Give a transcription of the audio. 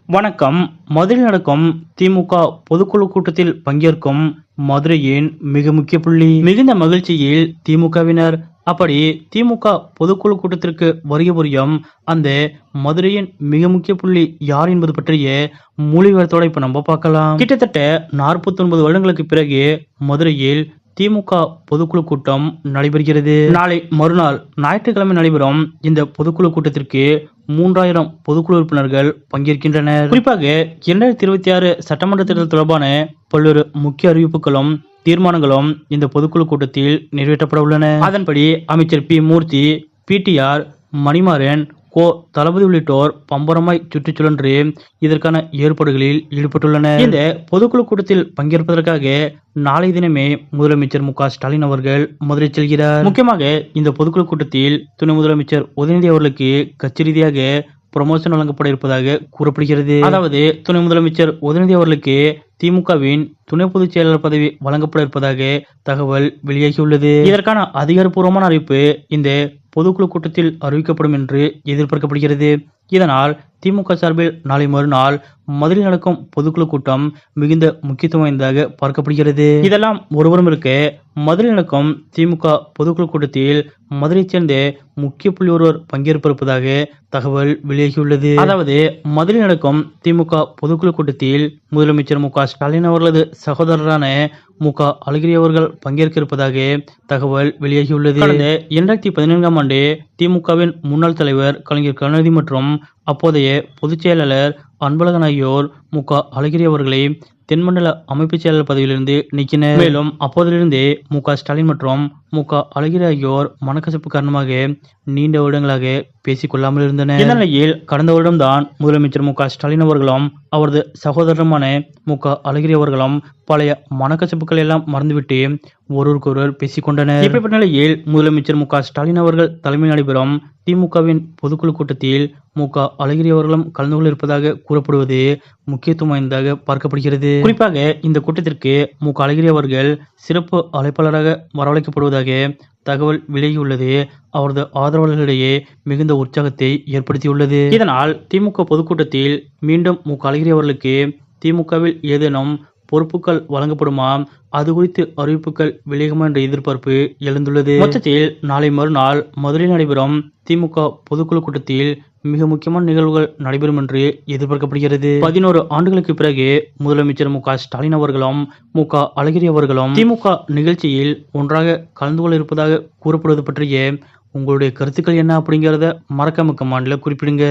வணக்கம். மதுரையில் நடக்கும் திமுக பொதுக்குழு கூட்டத்தில் பங்கேற்கும் மதுரையின் மிக முக்கிய புள்ளி. மிகுந்த மகிழ்ச்சியில் திமுகவினர். அப்படி திமுக பொதுக்குழு கூட்டத்திற்கு வருகை புரியும் அந்த மதுரையின் மிக முக்கிய புள்ளி யார் என்பது பற்றிய முழு விவரத்தோட இப்ப நம்ம பார்க்கலாம். கிட்டத்தட்ட 49 வருடங்களுக்கு பிறகு மதுரையில் திமுக பொதுக்குழு கூட்டம் நடைபெறுகிறது. நாளை மறுநாள் ஞாயிற்றுக்கிழமை நடைபெறும் இந்த பொதுக்குழு கூட்டத்திற்கு 3000 பொதுக்குழு உறுப்பினர்கள் பங்கேற்கின்றனர். குறிப்பாக 2026 சட்டமன்ற தேர்தல் தொடர்பான பல்வேறு முக்கிய அறிவிப்புகளும் தீர்மானங்களும் இந்த பொதுக்குழு கூட்டத்தில் நிறைவேற்றப்பட உள்ளன. அதன்படி அமைச்சர் பி மூர்த்தி, பிடிஆர், மணிமாறன், கோ தளபதி உள்ளிட்டோர் பம்பரமாய் சுற்றிச் சுழன்று இதற்கான ஏற்பாடுகளில் ஈடுபட்டுள்ளனர். இந்த பொதுக்குழு கூட்டத்தில் பங்கேற்பதற்காக நாளை தினமே முதலமைச்சர் மு.க.ஸ்டாலின் அவர்கள் மதுரை செல்கிறார். முக்கியமாக இந்த பொதுக்குழு கூட்டத்தில் துணை முதலமைச்சர் உதயநிதி அவர்களுக்கு கட்சி ரீதியாக ப்ரமோஷன் வழங்கப்பட இருப்பதாக கூறப்படுகிறது. அதாவது துணை முதலமைச்சர் உதயநிதி அவர்களுக்கு திமுகவின் துணை பொதுச் செயலாளர் பதவி வழங்கப்பட இருப்பதாக தகவல் வெளியாகியுள்ளது. இதற்கான அதிகாரப்பூர்வமான அறிவிப்பு இந்த பொதுக்குழு கூட்டத்தில் அறிவிக்கப்படும் என்று எதிர்பார்க்கப்படுகிறது. இதனால் திமுக சார்பில் நாளை மறுநாள் மதுரையில் நடக்கும் பொதுக்குழு கூட்டம் மிகுந்த முக்கியத்துவம் வாய்ந்ததாக பார்க்கப்படுகிறது. இதெல்லாம் ஒருவரும் இருக்க, மதுரையில் நடக்கும் திமுக பொதுக்குழு கூட்டத்தில் மதுரையைச் சேர்ந்த முக்கிய புள்ளி ஒருவர் பங்கேற்பிருப்பதாக தகவல் வெளியாகியுள்ளது. அதாவது மதுரையில் நடக்கும் திமுக பொதுக்குழு கூட்டத்தில் முதலமைச்சர் மு.க.ஸ்டாலின் அவர்களது சகோதரரான மு.க.அழகிரி அவர்கள் பங்கேற்க இருப்பதாக தகவல் வெளியாகியுள்ளது. கடந்த 2014ஆம் ஆண்டு திமுகவின் முன்னாள் தலைவர் கலைஞர் கருணாநிதி மற்றும் அப்போதைய பொதுச் செயலாளர் அன்பழகன் ஆகியோர் மு.க.அழகிரி அவர்களை தென்மண்டல அமைப்பு செயலாளர் பதவியிலிருந்து நீக்கினர். மேலும் அப்போதிலிருந்தே மு.க.ஸ்டாலின் மற்றும் மு.க.அழகிரி ஆகியோர் மனக்கசப்பு காரணமாக நீண்ட வருடங்களாக பேசிக் கொள்ளாமல் இருந்தனர். இந்த நிலையில் கடந்த வருடம்தான் முதலமைச்சர் மு.க.ஸ்டாலின் அவர்களும் அவரது சகோதரருமான மு.க.அழகிரி அவர்களும் பழைய மனக்கசப்புகள் எல்லாம் மறந்துவிட்டு ஒருவருக்கொருவர் பேசிக் கொண்டனர். இப்படிப்பட்ட நிலையில் முதலமைச்சர் மு.க.ஸ்டாலின் அவர்கள் தலைமை நடைபெறும் திமுகவின் பொதுக்குழு கூட்டத்தில் மு.க.அழகிரி அவர்களும் கலந்து கொள்ள இருப்பதாக கூறப்படுவது முக்கியத்துவம் வாய்ந்ததாக பார்க்கப்படுகிறது. குறிப்பாக இந்த கூட்டத்திற்கு மு.க.அழகிரி அவர்கள் சிறப்பு அழைப்பாளராக வரவழைக்கப்படுவதாக தகவல் வெளியாகியுள்ளது அவரது ஆதரவாளர்களிடையே மிகுந்த உற்சாகத்தை ஏற்படுத்தியுள்ளது. இதனால் திமுக பொதுக்கூட்டத்தில் மீண்டும் மு.க.அழகிரி அவர்களுக்கு திமுகவில் ஏதேனும் பொறுப்புகள் வழங்கப்படுமா, அது குறித்து அறிவிப்புகள் வெளியாகுமா என்ற எதிர்பார்ப்பு எழுந்துள்ளது. மொத்தத்தில் நாளை மறுநாள் மதுரையில் நடைபெறும் திமுக பொதுக்குழு கூட்டத்தில் மிக முக்கியமான நிகழ்வுகள் நடைபெறும் என்று எதிர்பார்க்கப்படுகிறது. 11 ஆண்டுகளுக்கு பிறகு முதலமைச்சர் மு.க.ஸ்டாலின் அவர்களும் மு.க.அழகிரி அவர்களும் திமுக நிகழ்ச்சியில் ஒன்றாக கலந்து கொள்ள இருப்பதாக கூறப்படுவது பற்றிய உங்களுடைய கருத்துக்கள் என்ன அப்படிங்கிறத மறக்காம கமெண்ட்ல குறிப்பிடுங்க.